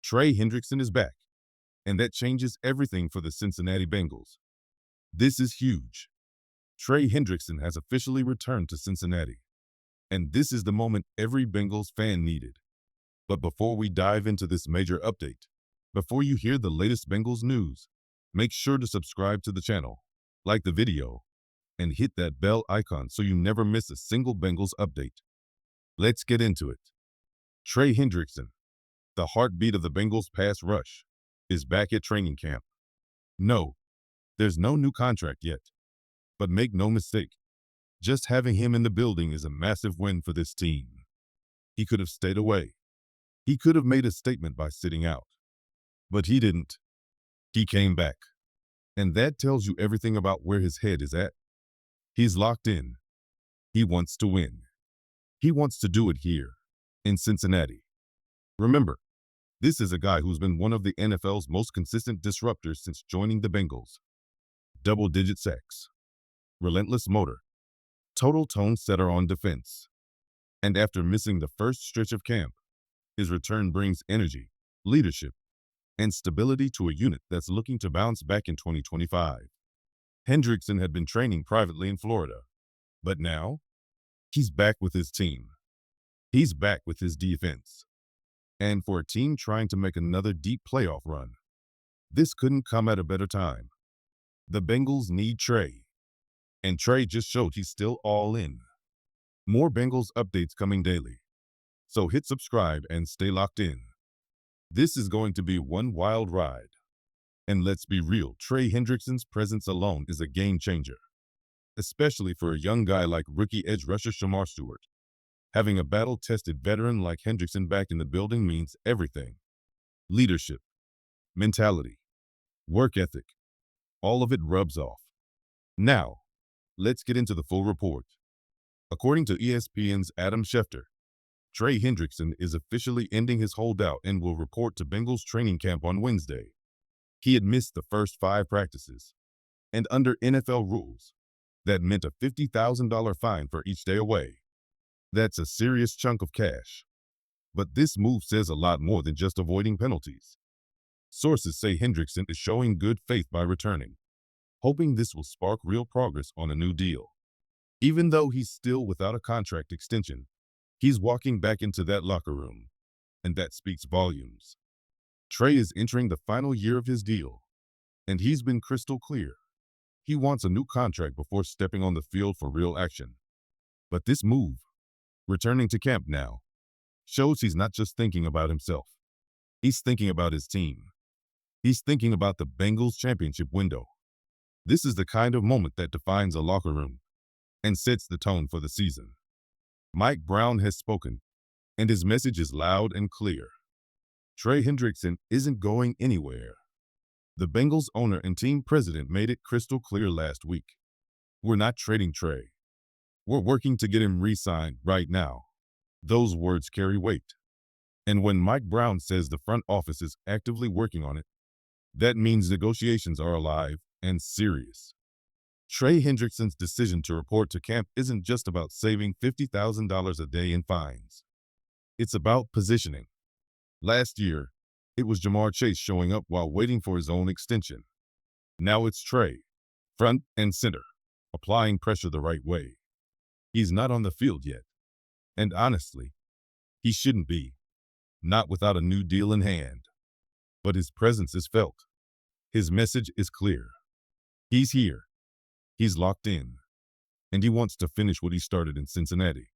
Trey Hendrickson is back, and that changes everything for the Cincinnati Bengals. This is huge. Trey Hendrickson has officially returned to Cincinnati, and this is the moment every Bengals fan needed. But before we dive into this major update, before you hear the latest Bengals news, make sure to subscribe to the channel, like the video, and hit that bell icon so you never miss a single Bengals update. Let's get into it. Trey Hendrickson, the heartbeat of the Bengals pass rush, is back at training camp. No, there's no new contract yet. But make no mistake, just having him in the building is a massive win for this team. He could have stayed away. He could have made a statement by sitting out. But he didn't. He came back. And that tells you everything about where his head is at. He's locked in. He wants to win. He wants to do it here, in Cincinnati. Remember, this is a guy who's been one of the NFL's most consistent disruptors since joining the Bengals. Double-digit sacks, relentless motor, total tone setter on defense. And after missing the first stretch of camp, his return brings energy, leadership, and stability to a unit that's looking to bounce back in 2025. Hendrickson had been training privately in Florida, but now he's back with his team. He's back with his defense. And for a team trying to make another deep playoff run, this couldn't come at a better time. The Bengals need Trey, and Trey just showed he's still all in. More Bengals updates coming daily, so hit subscribe and stay locked in. This is going to be one wild ride. And let's be real, Trey Hendrickson's presence alone is a game changer, especially for a young guy like rookie edge rusher Shamar Stewart. Having a battle-tested veteran like Hendrickson back in the building means everything. Leadership, mentality, work ethic, all of it rubs off. Now, let's get into the full report. According to ESPN's Adam Schefter, Trey Hendrickson is officially ending his holdout and will report to Bengals training camp on Wednesday. He had missed the first 5 practices, and under NFL rules, that meant a $50,000 fine for each day away. That's a serious chunk of cash. But this move says a lot more than just avoiding penalties. Sources say Hendrickson is showing good faith by returning, hoping this will spark real progress on a new deal. Even though he's still without a contract extension, he's walking back into that locker room, and that speaks volumes. Trey is entering the final year of his deal, and he's been crystal clear. He wants a new contract before stepping on the field for real action. But this move, returning to camp now, shows he's not just thinking about himself. He's thinking about his team. He's thinking about the Bengals championship window. This is the kind of moment that defines a locker room and sets the tone for the season. Mike Brown has spoken, and his message is loud and clear. Trey Hendrickson isn't going anywhere. The Bengals owner and team president made it crystal clear last week. We're not trading Trey. We're working to get him re-signed right now. Those words carry weight. And when Mike Brown says the front office is actively working on it, that means negotiations are alive and serious. Trey Hendrickson's decision to report to camp isn't just about saving $50,000 a day in fines. It's about positioning. Last year, it was Jamar Chase showing up while waiting for his own extension. Now it's Trey, front and center, applying pressure the right way. He's not on the field yet. And honestly, he shouldn't be. Not without a new deal in hand. But his presence is felt. His message is clear. He's here. He's locked in. And he wants to finish what he started in Cincinnati.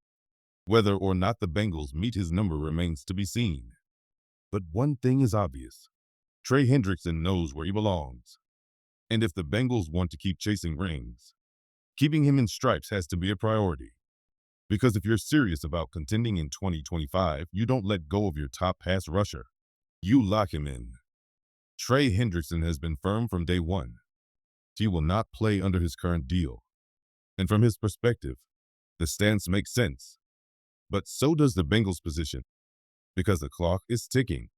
Whether or not the Bengals meet his number remains to be seen. But one thing is obvious. Trey Hendrickson knows where he belongs. And if the Bengals want to keep chasing rings, keeping him in stripes has to be a priority. Because if you're serious about contending in 2025, you don't let go of your top pass rusher. You lock him in. Trey Hendrickson has been firm from day one. He will not play under his current deal. And from his perspective, the stance makes sense. But so does the Bengals' position, because the clock is ticking.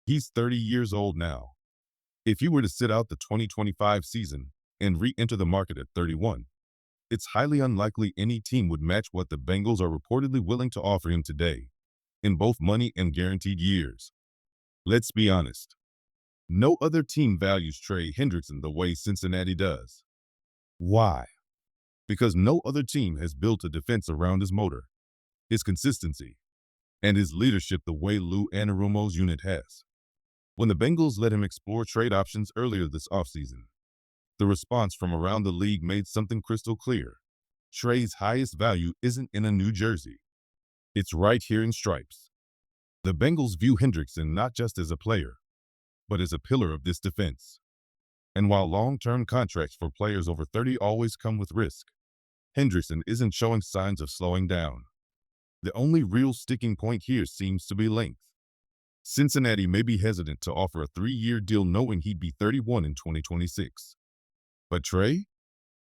He's 30 years old now. If he were to sit out the 2025 season and re-enter the market at 31, it's highly unlikely any team would match what the Bengals are reportedly willing to offer him today, in both money and guaranteed years. Let's be honest. No other team values Trey Hendrickson the way Cincinnati does. Why? Because no other team has built a defense around his motor, his consistency, and his leadership the way Lou Anarumo's unit has. When the Bengals let him explore trade options earlier this offseason, the response from around the league made something crystal clear. Trey's highest value isn't in a new jersey. It's right here in stripes. The Bengals view Hendrickson not just as a player, but as a pillar of this defense. And while long-term contracts for players over 30 always come with risk, Hendrickson isn't showing signs of slowing down. The only real sticking point here seems to be length. Cincinnati may be hesitant to offer a 3-year deal knowing he'd be 31 in 2026. But Trey?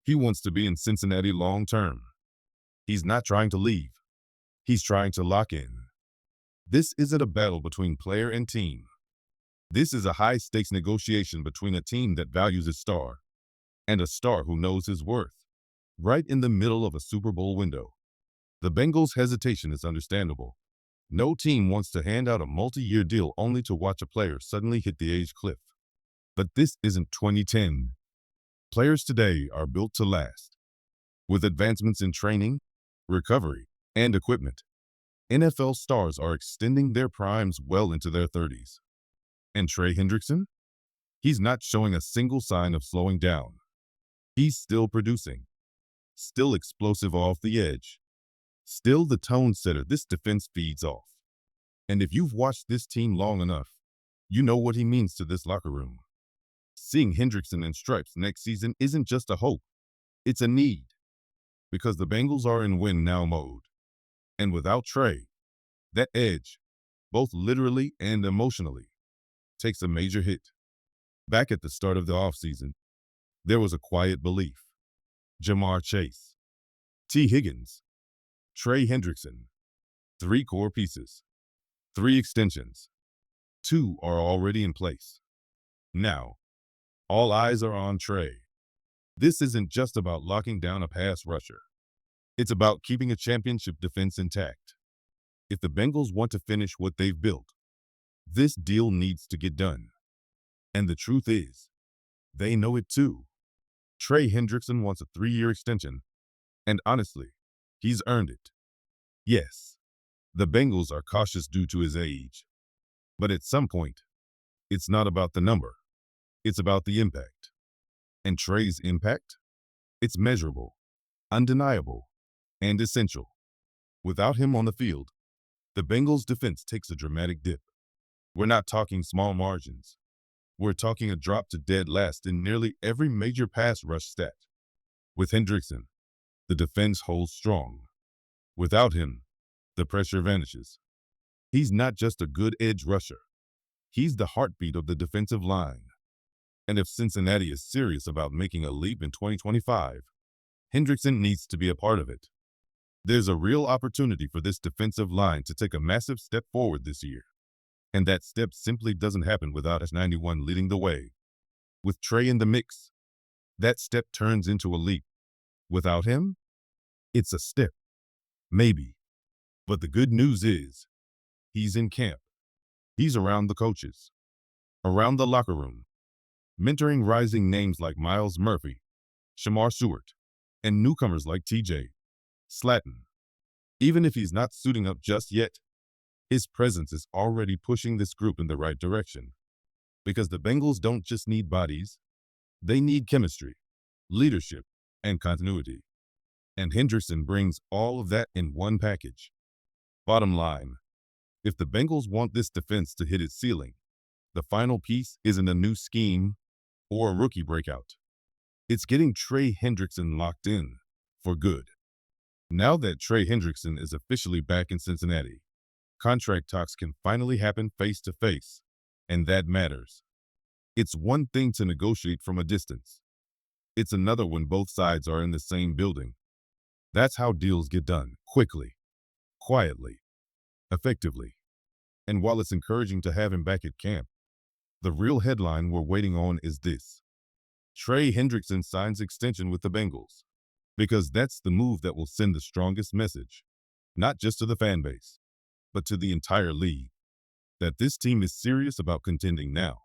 He wants to be in Cincinnati long-term. He's not trying to leave. He's trying to lock in. This isn't a battle between player and team. This is a high-stakes negotiation between a team that values its star and a star who knows his worth. Right in the middle of a Super Bowl window. The Bengals' hesitation is understandable. No team wants to hand out a multi-year deal only to watch a player suddenly hit the age cliff. But this isn't 2010. Players today are built to last. With advancements in training, recovery, and equipment, NFL stars are extending their primes well into their 30s. And Trey Hendrickson? He's not showing a single sign of slowing down. He's still producing. Still explosive off the edge. Still the tone setter this defense feeds off. And if you've watched this team long enough, you know what he means to this locker room. Seeing Hendrickson in stripes next season isn't just a hope, it's a need. Because the Bengals are in win-now mode. And without Trey, that edge, both literally and emotionally, takes a major hit. Back at the start of the offseason, there was a quiet belief. Jamar Chase, T. Higgins, Trey Hendrickson, 3 core pieces, 3 extensions. 2 are already in place. Now, all eyes are on Trey. This isn't just about locking down a pass rusher. It's about keeping a championship defense intact. If the Bengals want to finish what they've built, this deal needs to get done. And the truth is, they know it too. Trey Hendrickson wants a 3-year extension, and honestly, he's earned it. Yes, the Bengals are cautious due to his age. But at some point, it's not about the number. It's about the impact. And Trey's impact? It's measurable, undeniable, and essential. Without him on the field, the Bengals' defense takes a dramatic dip. We're not talking small margins. We're talking a drop to dead last in nearly every major pass rush stat. With Hendrickson, the defense holds strong. Without him, the pressure vanishes. He's not just a good edge rusher. He's the heartbeat of the defensive line. And if Cincinnati is serious about making a leap in 2025, Hendrickson needs to be a part of it. There's a real opportunity for this defensive line to take a massive step forward this year. And that step simply doesn't happen without a 91 leading the way. With Trey in the mix, that step turns into a leap. Without him, it's a step. Maybe. But the good news is, he's in camp. He's around the coaches, around the locker room, mentoring rising names like Myles Murphy, Shamar Stewart, and newcomers like TJ Slatton. Even if he's not suiting up just yet, his presence is already pushing this group in the right direction. Because the Bengals don't just need bodies, they need chemistry, leadership, and continuity. And Hendrickson brings all of that in one package. Bottom line, if the Bengals want this defense to hit its ceiling, the final piece isn't a new scheme or a rookie breakout. It's getting Trey Hendrickson locked in for good. Now that Trey Hendrickson is officially back in Cincinnati, contract talks can finally happen face to face, and that matters. It's one thing to negotiate from a distance. It's another when both sides are in the same building. That's how deals get done, quickly, quietly, effectively. And while it's encouraging to have him back at camp, the real headline we're waiting on is this. Trey Hendrickson signs extension with the Bengals. Because that's the move that will send the strongest message, not just to the fan base, but to the entire league. that this team is serious about contending now.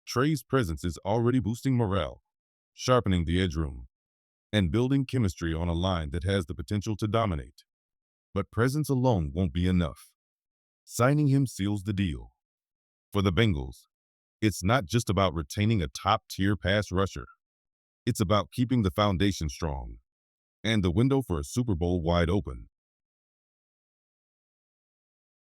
Trey's presence is already boosting morale, sharpening the edge room, and building chemistry on a line that has the potential to dominate. But presence alone won't be enough. Signing him seals the deal. For the Bengals, it's not just about retaining a top-tier pass rusher. It's about keeping the foundation strong and the window for a Super Bowl wide open.